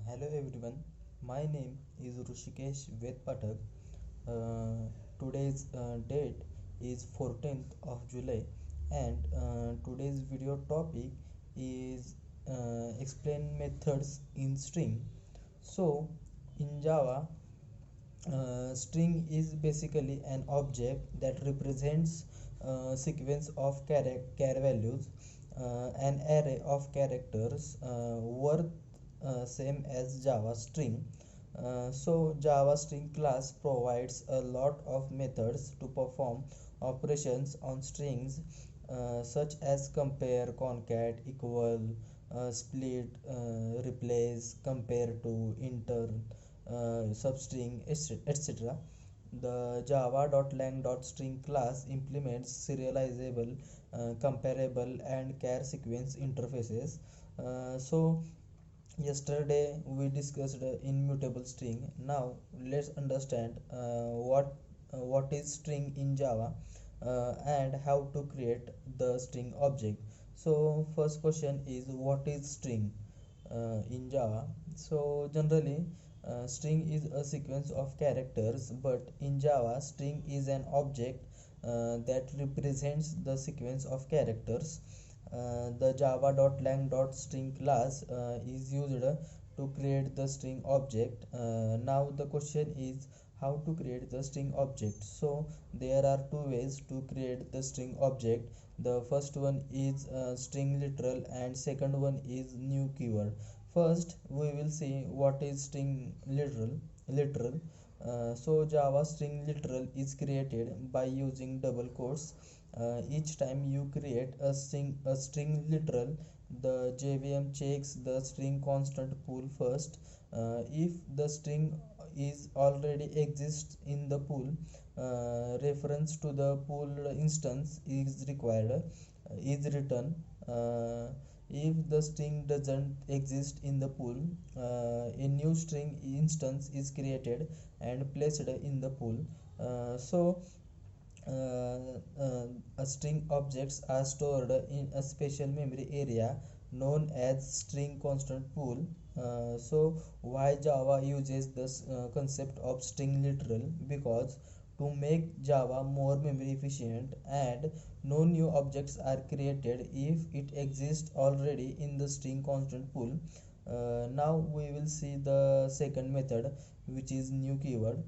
Hello everyone, my name is Rushikesh Vedpathak. Today's date is 14th of July, and today's video topic is explain methods in string. So, in Java, string is basically an object that represents a sequence of char values, an array of characters worth same as Java string. So Java string class provides a lot of methods to perform operations on strings, such as compare, concat, equal, split, replace, compare to, intern, substring, etc. The java.lang.string class implements serializable, comparable, and char sequence interfaces. So yesterday we discussed immutable string. Now let's understand what is string in Java, and how to create the string object. So first question is, what is string in Java? So generally, string is a sequence of characters, but in Java, string is an object that represents the sequence of characters. The java.lang.string class is used to create the string object. Now the question is, how to create the string object. So there are two ways to create the string object. The first one is string literal, and second one is new keyword. First we will see what is string literal. So Java string literal is created by using double quotes. Each time you create a string literal, the JVM checks the string constant pool first. If the string is already exists in the pool, reference to the pool instance is required, is written. If the string doesn't exist in the pool, a new string instance is created and placed in the pool. So string objects are stored in a special memory area known as string constant pool. So why Java uses this concept of string literal? Because to make Java more memory efficient, and no new objects are created if it exists already in the string constant pool. Now we will see the second method, which is new keyword.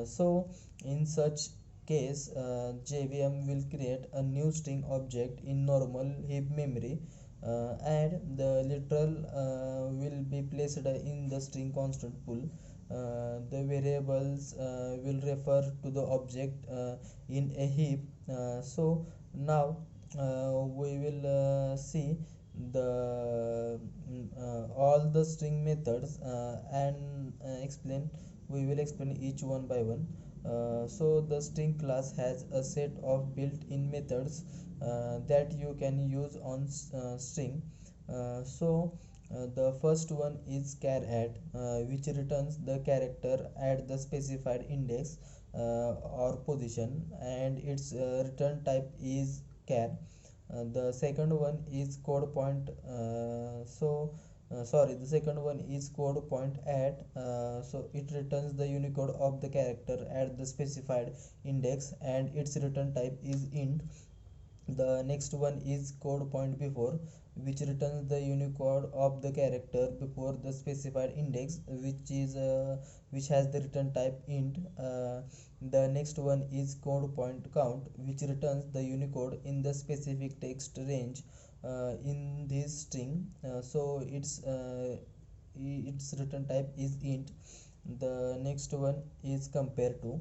So in such case, JVM will create a new string object in normal heap memory, and the literal will be placed in the string constant pool. The variables will refer to the object in a heap. So now we will see the all the string methods, and explain we will explain each one by one. So the string class has a set of built-in methods that you can use on string. The first one is char at, which returns the character at the specified index or position, and its return type is char. The second one is code point. The second one is code point at. So it returns the unicode of the character at the specified index, and its return type is int. The next one is code point before, which returns the unicode of the character before the specified index, which has the return type int. The next one is code point count, which returns the unicode in the specific text range in this string. So its return type is int. The next one is compare to.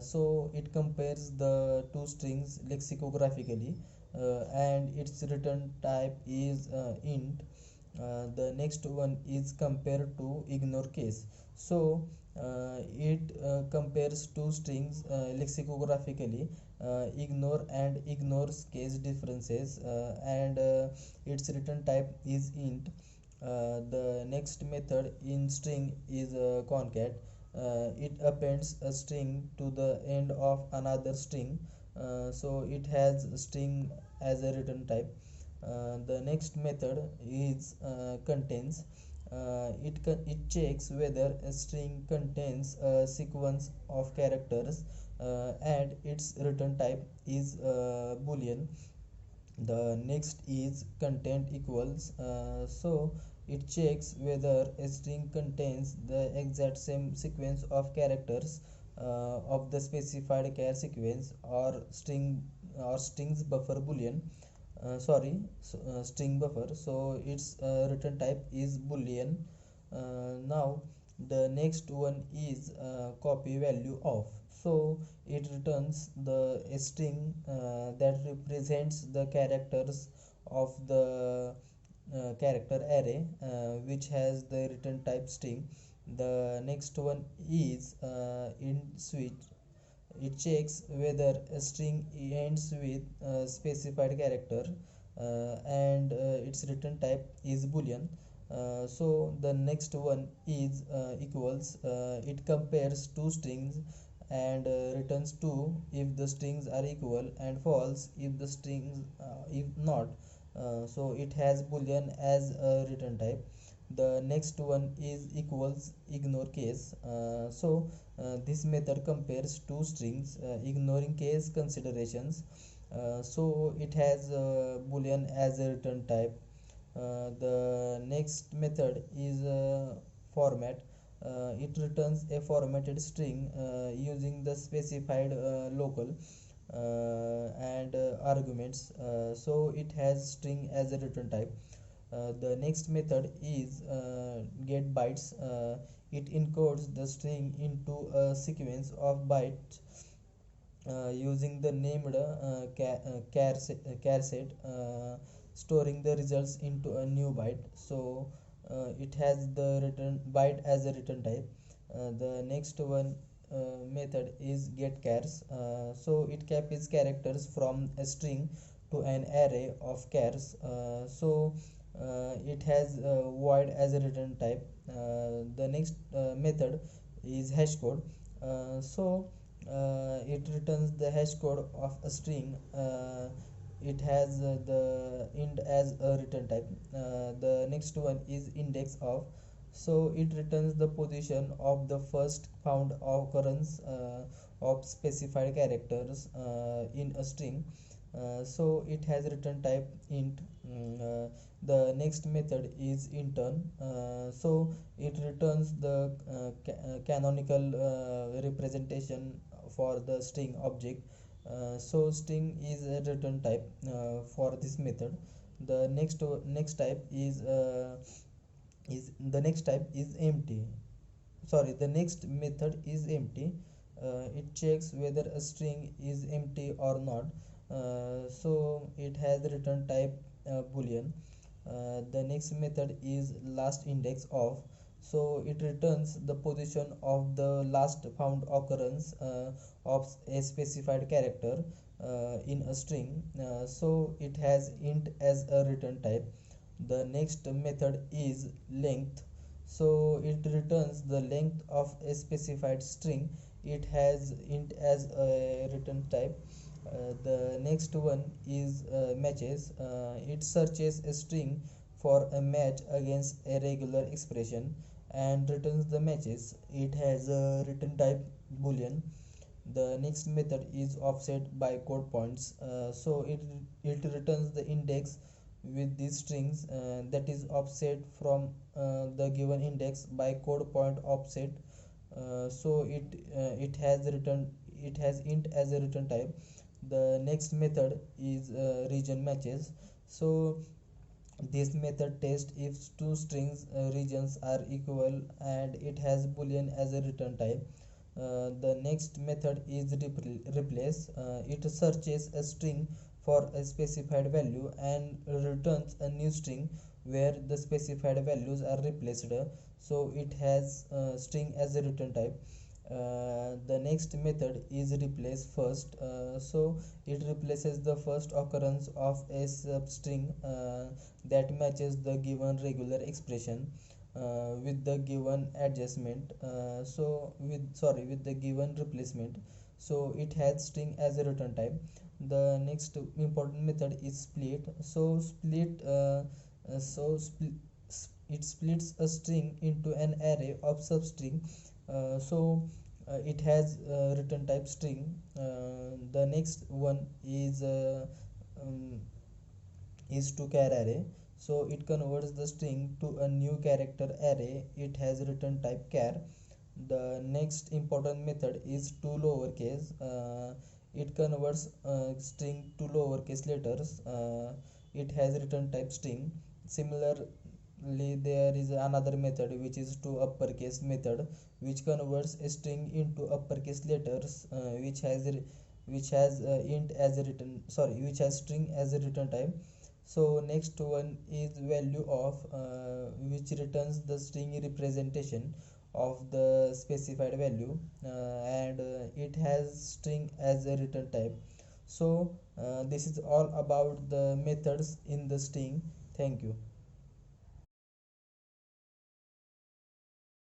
So it compares the two strings lexicographically, and its return type is int. The next one is compare to ignore case. So it compares two strings lexicographically, ignore and ignores case differences, and its return type is int. The next method in string is concat. It appends a string to the end of another string. So it has string as a return type. The next method is contains. It checks whether a string contains a sequence of characters and its return type is boolean. The next is content equals, so it checks whether a string contains the exact same sequence of characters of the specified char sequence, or strings buffer boolean, string buffer, so its return type is boolean. Now the next one is copy value of, so it returns the string that represents the characters of the character array, which has the return type string. The next one is int switch. It checks whether a string ends with a specified character and its return type is boolean. So the next one is equals. It compares two strings and returns true if the strings are equal and false if the strings if not. So it has boolean as a return type. The next one is equals ignore case. This method compares two strings ignoring case considerations. So it has boolean as a return type. The next method is format. It returns a formatted string using the specified local and arguments. So it has string as a return type. The next method is get bytes. It encodes the string into a sequence of bytes using the named char set, storing the results into a new byte. So it has the return byte as a return type. The next one method is get chars. So it copies characters from a string to an array of chars. It has void as a return type. The next method is hash code. It returns the hash code of a string. It has the int as a return type. The next one is index of. So it returns the position of the first found occurrence of specified characters in a string. So it has return type int. The next method is intern. So it returns the canonical representation for the string object. So string is a return type for this method. The next type is the next type is empty. Sorry, the next method is empty. It checks whether a string is empty or not. So it has return type boolean. The next method is last index of. So it returns the position of the last found occurrence of a specified character in a string. So it has int as a return type. The next method is length. So it returns the length of a specified string. It has int as a return type. The next one is matches. It searches a string for a match against a regular expression and returns the matches. It has a return type boolean. The next method is offset by code points. It returns the index with these strings that is offset from the given index by code point offset. It has int as a return type. The next method is region matches. So this method tests if two strings regions are equal and it has boolean as a return type. The next method is replace. It searches a string for a specified value and returns a new string where the specified values are replaced. So it has string as a return type. The next method is replace first. It replaces the first occurrence of a substring that matches the given regular expression with the given adjustment. With the given replacement. So it has string as a return type. The next important method is split. it splits a string into an array of substring. It has return type string. The next one um, is to char array. So it converts the string to a new character array. It has return type char. The next important method is to lowercase. It converts string to lowercase letters. It has return type string. Similarly, there is another method which is to uppercase method, which converts a string into uppercase letters, which has int as a return sorry which has string as a return type. So next one is value of, which returns the string representation of the specified value, and it has string as a return type. So this is all about the methods in the string. Thank you.